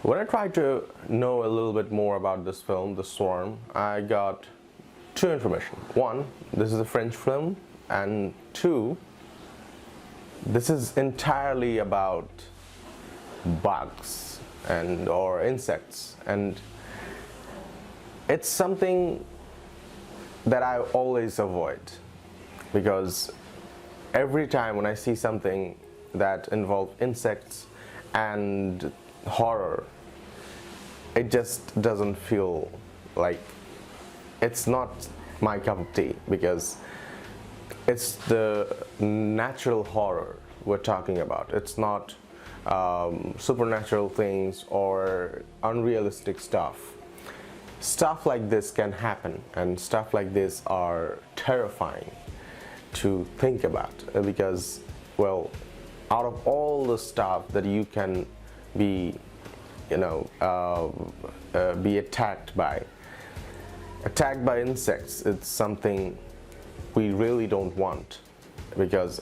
When I tried to know a little bit more about this film, The Swarm, I got two information. One, this is a French film, and two, this is entirely about bugs or insects, and it's something that I always avoid, because every time when I see something that involves insects and horror, it just doesn't feel like, it's not my cup of tea, because it's the natural horror we're talking about. It's not supernatural things or unrealistic stuff. Stuff like this can happen, and stuff like this are terrifying to think about, because, well, out of all the stuff that you can be, be attacked by insects, it's something we really don't want, because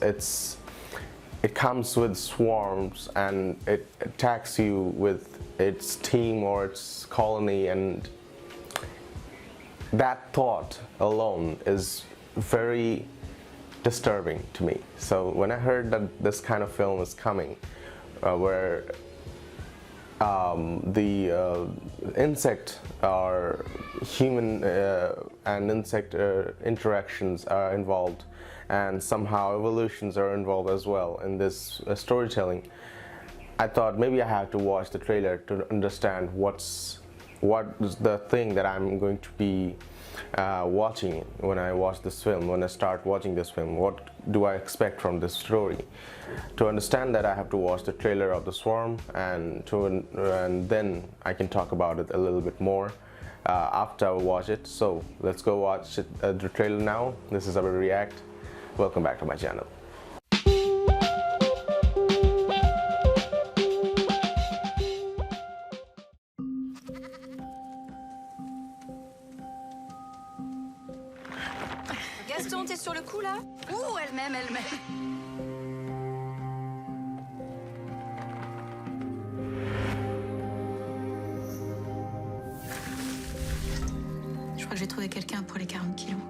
it comes with swarms and it attacks you with its team or its colony, and that thought alone is very disturbing to me. So when I heard that this kind of film is coming, where the insect or human and insect interactions are involved, and somehow evolutions are involved as well in this storytelling, I thought maybe I have to watch the trailer to understand what is the thing that I'm going to be watching when I watch this film, when I start watching this film. What do I expect from this story? To understand that, I have to watch the trailer of The Swarm, and then I can talk about it a little bit more after I watch it. So let's go watch the trailer now. This is AbirReact. Welcome back to my channel. Gaston, t'es sur le coup là? Ouh, elle-même. Je crois que j'ai trouvé quelqu'un pour les 40 kilos.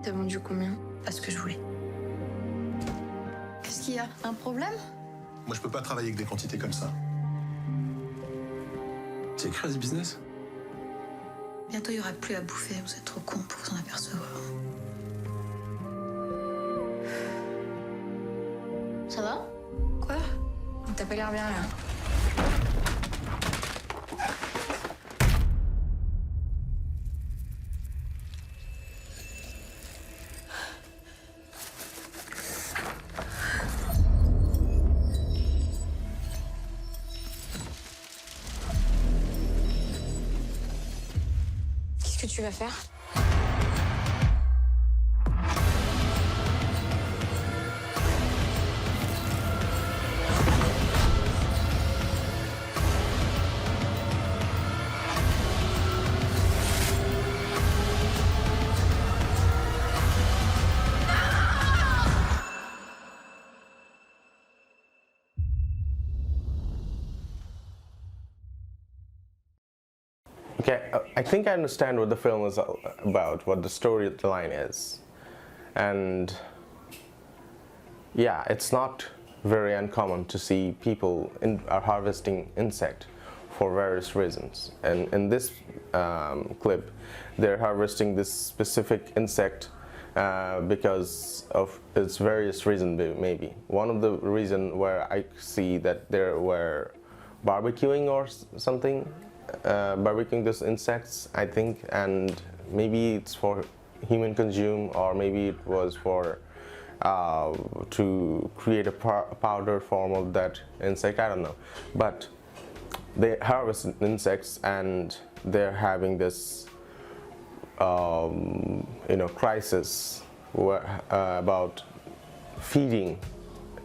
T'as vendu combien? Pas ce que je voulais. Qu'est-ce qu'il y a? Un problème? Moi, je peux pas travailler avec des quantités comme ça. C'est écrit à ce business? Bientôt, il n'y aura plus à bouffer. Vous êtes trop cons pour s'en apercevoir. Ça va? Quoi? T'as pas l'air bien, là. Qu'est-ce que tu vas faire? Okay, I think I understand what the film is about, what the storyline is, and yeah, it's not very uncommon to see people are harvesting insect for various reasons, and in this clip they're harvesting this specific insect because of its various reasons. Maybe one of the reasons where I see that they were barbecuing or something, barbecuing these insects, I think, and maybe it's for human consume, or maybe it was for to create a powder form of that insect, I don't know. But they harvest insects, and they're having this crisis about feeding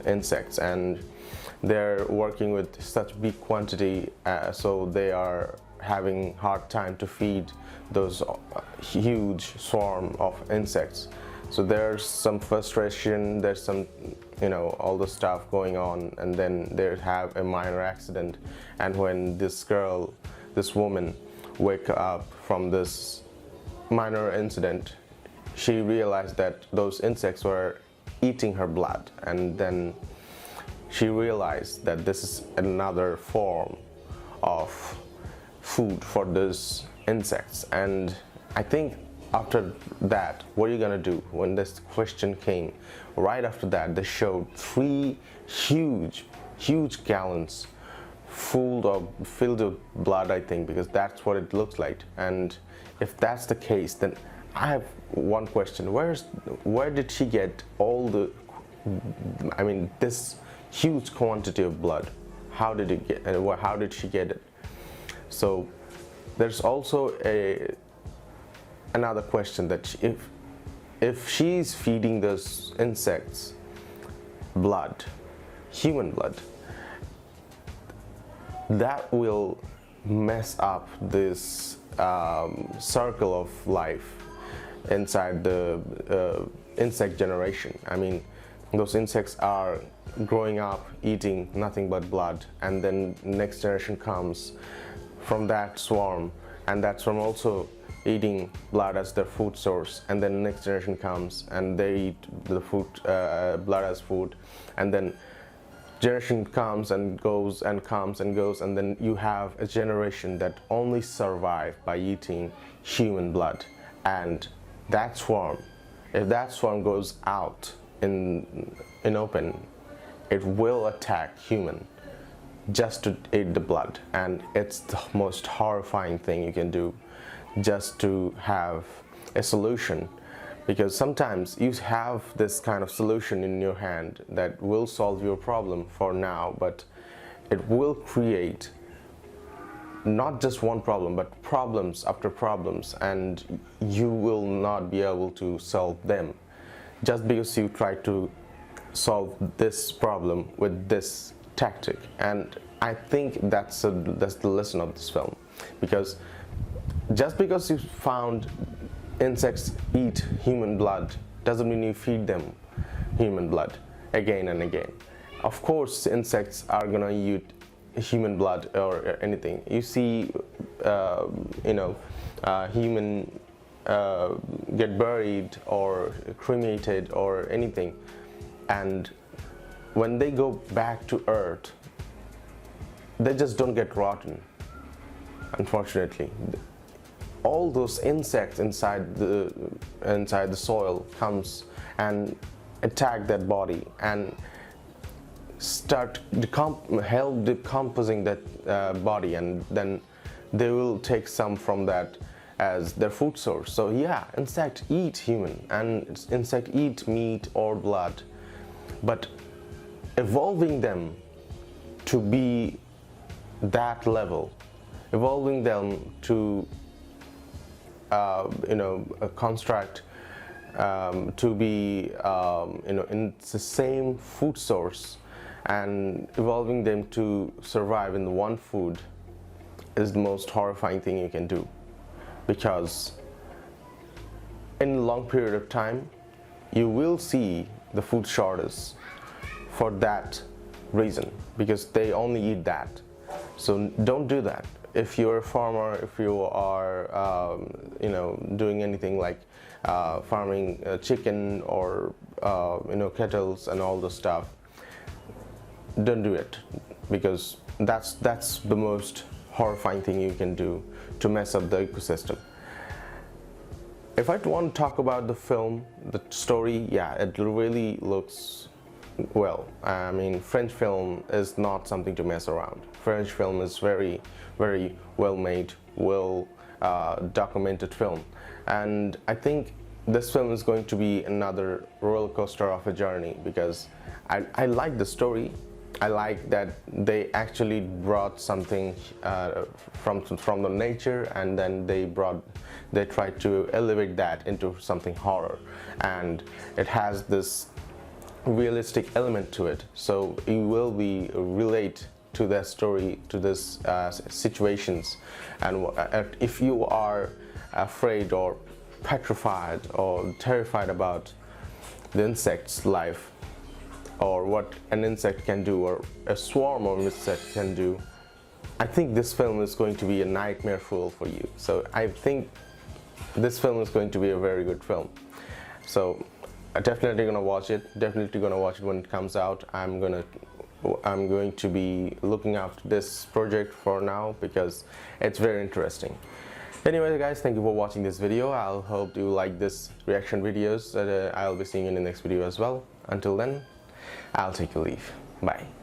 insects, and they're working with such big quantity, so they are having hard time to feed those huge swarm of insects. So there's some frustration, there's some, all the stuff going on, and then they have a minor accident. And when this woman wake up from this minor incident, she realized that those insects were eating her blood, and then she realized that this is another form of food for those insects. And I think after that, what are you gonna do? When this question came, right after that, they showed 3 huge gallons filled with blood, I think, because that's what it looks like. And if that's the case, then I have one question: where did she get all this huge quantity of blood? How did she get it? So there's also another question, that if she's feeding those insects blood, human blood, that will mess up this circle of life inside the insect generation. I mean, those insects are growing up eating nothing but blood, and then next generation comes from that swarm, and that swarm also eating blood as their food source, and then next generation comes and they eat the food, blood as food, and then generation comes and goes and comes and goes, and then you have a generation that only survive by eating human blood. And that swarm, if that swarm goes out in open, it will attack human just to eat the blood. And it's the most horrifying thing you can do, just to have a solution. Because sometimes you have this kind of solution in your hand that will solve your problem for now, but it will create not just one problem, but problems after problems, and you will not be able to solve them just because you try to solve this problem with this tactic. And I think that's the lesson of this film, because just because you found insects eat human blood doesn't mean you feed them human blood again and again. Of course, insects are gonna eat human blood or anything. You see, human get buried or cremated or anything, and when they go back to Earth, they just don't get rotten, unfortunately. All those insects inside the soil comes and attack that body and start help decomposing that body, and then they will take some from that as their food source. So yeah, insects eat human, and insects eat meat or blood, but evolving them to be that level, evolving them to construct to be in the same food source, and evolving them to survive in the one food is the most horrifying thing you can do. Because in a long period of time, you will see the food shortage for that reason, because they only eat that. So don't do that. If you're a farmer, if you are doing anything like farming chicken or kettles and all the stuff, don't do it, because that's the most horrifying thing you can do to mess up the ecosystem. If I want to talk about the film, the story, yeah, it really looks well. I mean, French film is not something to mess around. French film is very, very well made, well documented film, and I think this film is going to be another roller coaster of a journey, because I like the story. I like that they actually brought something from the nature, and then they tried to elevate that into something horror, and it has this realistic element to it, so you will be relate to that story, to this situations. And if you are afraid or petrified or terrified about the insect's life, or what an insect can do, or a swarm of insects can do, I think this film is going to be a nightmare fuel for you. So I think this film is going to be a very good film. So I'm definitely gonna watch it. Definitely gonna watch it when it comes out. I'm going to be looking after this project for now because it's very interesting. Anyway guys, thank you for watching this video. I'll hope you like this reaction videos that I'll be seeing in the next video as well. Until then, I'll take your leave. Bye.